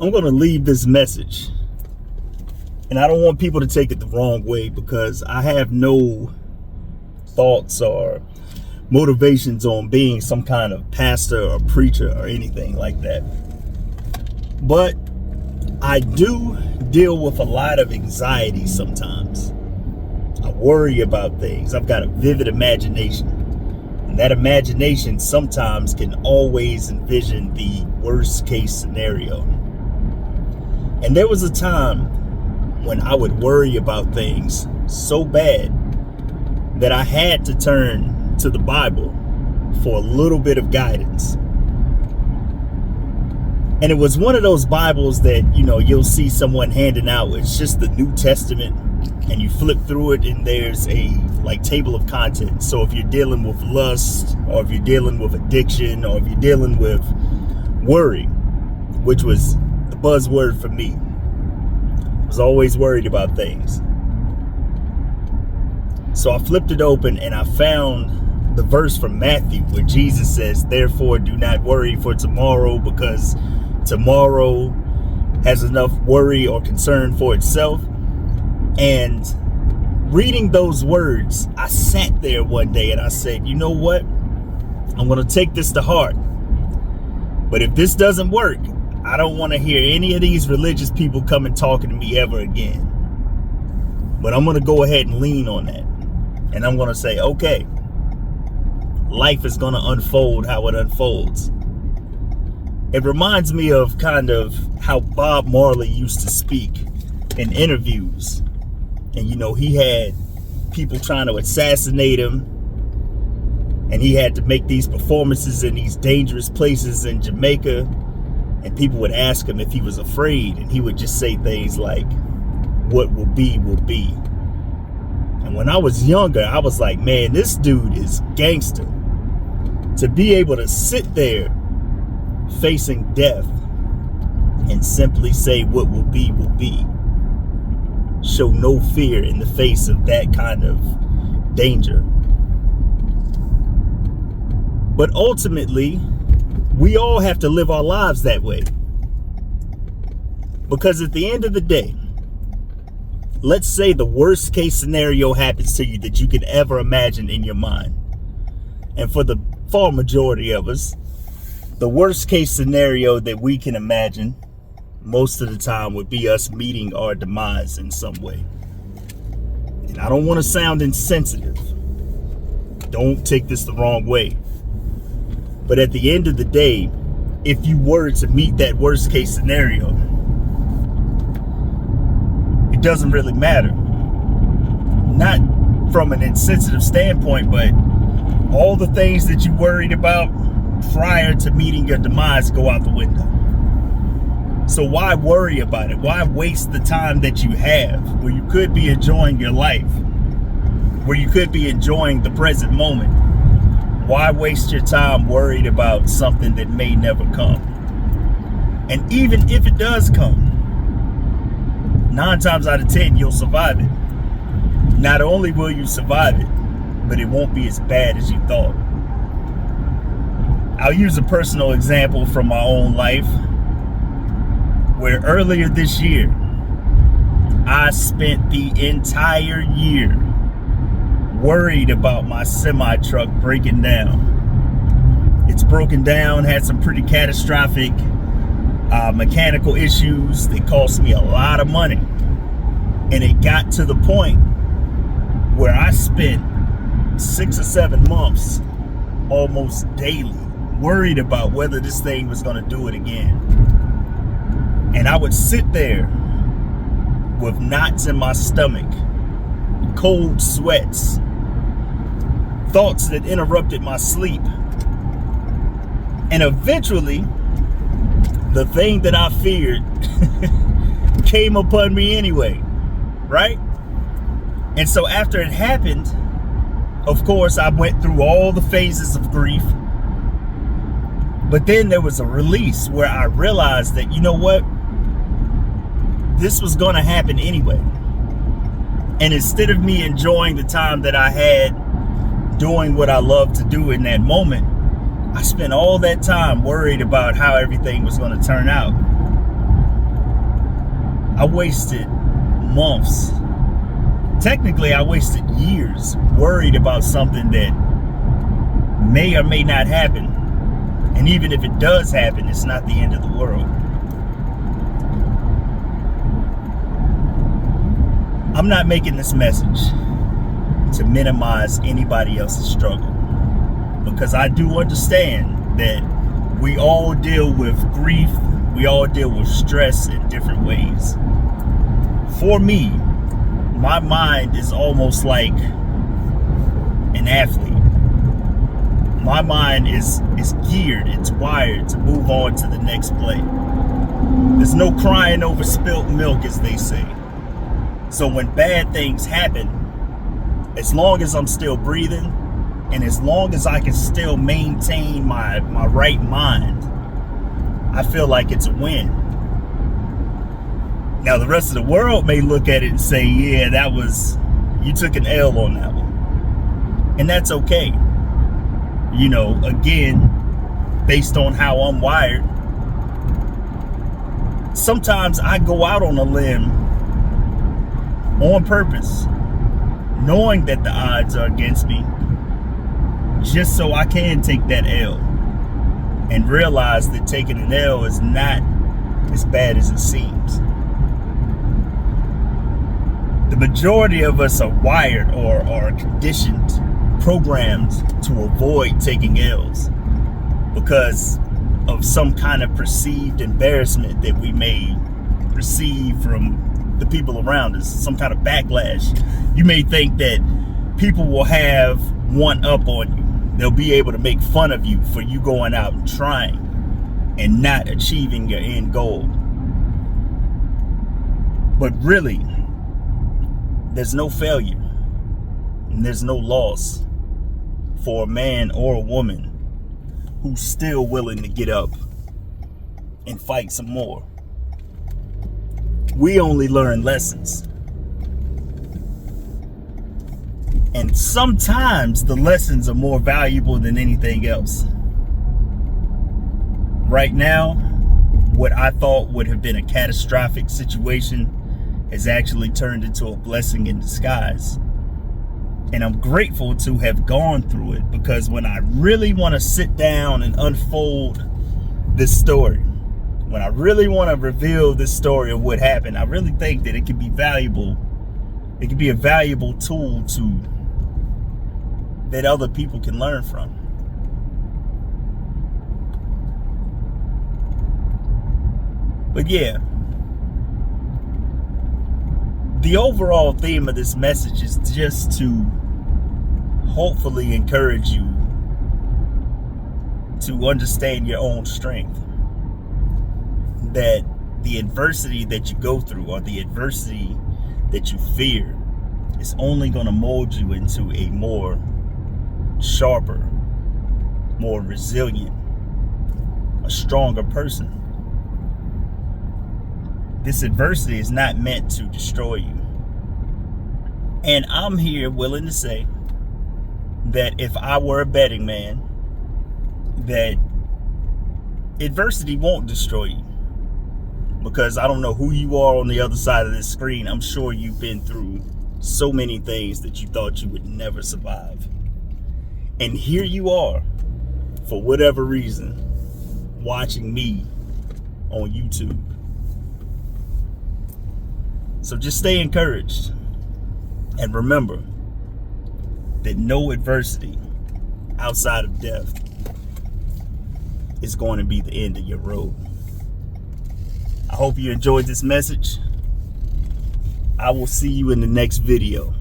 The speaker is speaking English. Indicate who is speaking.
Speaker 1: I'm going to leave this message, and I don't want people to take it the wrong way, because I have no thoughts or motivations on being some kind of pastor or preacher or anything like that. But I do deal with a lot of anxiety sometimes. I worry about things. I've got a vivid imagination. And that imagination sometimes can always envision the worst case scenario. And there was a time when I would worry about things so bad that I had to turn to the Bible for a little bit of guidance. And it was one of those Bibles that, you'll see someone handing out. It's just the New Testament, and you flip through it and there's a table of contents. So if you're dealing with lust, or if you're dealing with addiction, or if you're dealing with worry, which was the buzzword for me, I was always worried about things. So I flipped it open and I found the verse from Matthew where Jesus says, "Therefore do not worry for tomorrow, because tomorrow has enough worry or concern for itself." And reading those words, I sat there one day and I said, you know what? I'm going to take this to heart. But if this doesn't work, I don't want to hear any of these religious people come and talking to me ever again. But I'm going to go ahead and lean on that. And I'm going to say, okay, life is going to unfold how it unfolds. It reminds me of kind of how Bob Marley used to speak in interviews. And, he had people trying to assassinate him. And he had to make these performances in these dangerous places in Jamaica. And people would ask him if he was afraid. And he would just say things like, "What will be, will be." And when I was younger, I was like, man, this dude is gangster. To be able to sit there facing death and simply say what will be, show no fear in the face of that kind of danger. But ultimately, we all have to live our lives that way. Because at the end of the day, let's say the worst case scenario happens to you that you could ever imagine in your mind. And for the far majority of us, the worst case scenario that we can imagine most of the time would be us meeting our demise in some way. And I don't want to sound insensitive. Don't take this the wrong way. But at the end of the day, if you were to meet that worst case scenario, it doesn't really matter. Not from an insensitive standpoint, but all the things that you worried about prior to meeting your demise go out the window. So why worry about it? Why waste the time that you have where you could be enjoying your life, where you could be enjoying the present moment? Why waste your time worried about something that may never come? And even if it does come, 9 times out of 10, you'll survive it. Not only will you survive it, but it won't be as bad as you thought. I'll use a personal example from my own life, where earlier this year, I spent the entire year worried about my semi-truck breaking down. It's broken down, had some pretty catastrophic mechanical issues that cost me a lot of money. And it got to the point where I spent 6 or 7 months almost daily worried about whether this thing was going to do it again. And I would sit there with knots in my stomach, cold sweats, thoughts that interrupted my sleep. And eventually, the thing that I feared came upon me anyway, right? And so after it happened, of course, I went through all the phases of grief. But then there was a release where I realized that, you know what? This was going to happen anyway. And instead of me enjoying the time that I had doing what I love to do in that moment, I spent all that time worried about how everything was going to turn out. I wasted months. Technically, I wasted years worried about something that may or may not happen. And even if it does happen, it's not the end of the world. I'm not making this message to minimize anybody else's struggle, because I do understand that we all deal with grief, we all deal with stress in different ways. For me, my mind is almost like an athlete. My mind is geared, it's wired to move on to the next play. There's no crying over spilt milk, as they say. So when bad things happen, as long as I'm still breathing, and as long as I can still maintain my right mind, I feel like it's a win. Now, the rest of the world may look at it and say, yeah, you took an L on that one. And that's okay. You know, again, based on how I'm wired, sometimes I go out on a limb on purpose, knowing that the odds are against me, just so I can take that L and realize that taking an L is not as bad as it seems. The majority of us are wired or are conditioned, programmed to avoid taking L's because of some kind of perceived embarrassment that we may receive from the people around us, some kind of backlash. You may think that people will have one up on you. They'll be able to make fun of you for you going out and trying and not achieving your end goal. But really, there's no failure and there's no loss for a man or a woman who's still willing to get up and fight some more. We only learn lessons. And sometimes the lessons are more valuable than anything else. Right now, what I thought would have been a catastrophic situation has actually turned into a blessing in disguise. And I'm grateful to have gone through it, because when I really want to sit down and unfold this story, when I really want to reveal this story of what happened, I really think that it could be valuable. It could be a valuable tool that other people can learn from. But yeah, the overall theme of this message is just to hopefully encourage you to understand your own strength. That the adversity that you go through, or the adversity that you fear, is only going to mold you into a more sharper, more resilient, a stronger person. This adversity is not meant to destroy you. And I'm here willing to say that if I were a betting man, that adversity won't destroy you. Because I don't know who you are on the other side of this screen. I'm sure you've been through so many things that you thought you would never survive. And here you are, for whatever reason, watching me on YouTube. So just stay encouraged. And remember that no adversity outside of death is going to be the end of your road. I hope you enjoyed this message. I will see you in the next video.